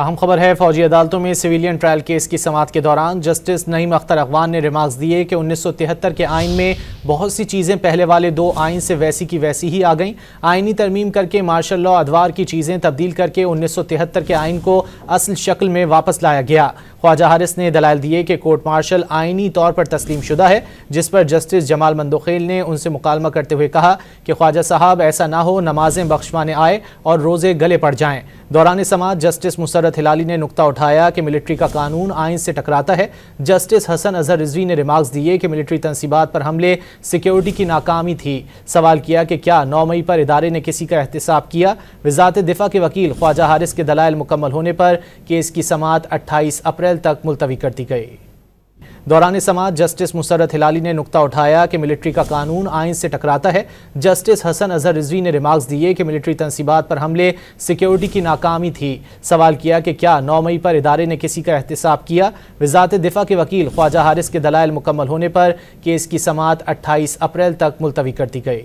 अहम खबर है, फौजी अदालतों में सिविलियन ट्रायल केस की समाअत के दौरान जस्टिस नईम अख्तर अगवान ने रिमार्क्स दिए कि 1973 के आइन में बहुत सी चीज़ें पहले वाले दो आइन से वैसी की वैसी ही आ गईं। आइनी तरमीम करके मार्शल लॉ अदवार की चीज़ें तब्दील करके 1973 के आइन को असल शक्ल में वापस लाया गया। ख्वाजा हारिस ने दलाइल दिए कि कोर्ट मार्शल आइनी तौर पर तस्लीम शुदा है, जिस पर जस्टिस जमाल मंदोखेल ने उनसे मुकालमा करते हुए कहा कि ख्वाजा साहब ऐसा ना हो नमाजें बख्शवाने आए और रोज़े गले पड़ जाएं। दौरान समाअत जस्टिस मुसर्रत हिलाली ने नुक्ता उठाया कि मिलिट्री का कानून आइन से टकराता है। जस्टिस हसन अजहर रिजवी ने रिमार्क्स दिए कि मिलिट्री तनसीबात पर हमले सिक्योरिटी की नाकामी थी। सवाल किया कि क्या 9 मई पर इदारे ने किसी का एहतिसाब किया। वज़ारत दिफा के वकील ख्वाजा हारिस के दलाइल मुकम्मल होने पर केस की समाअत 28 अप्रैल तक मुलतवी कर दी गई। दौरान समाअत जस्टिस मुसर्रत हिलाली ने नुक्ता उठाया कि मिलिट्री का कानून आइन से टकराता है। जस्टिस हसन अजहर रिजवी ने रिमार्क्स दिए कि मिलिट्री तनसीबात पर हमले सिक्योरिटी की नाकामी थी। सवाल किया कि क्या 9 मई पर इदारे ने किसी का एहतिसाब किया। वज़ारत दिफा के वकील ख्वाजा हारिस के दलाइल मुकम्मल होने पर केस की समाअत 28 अप्रैल तक मुलतवी कर दी गई।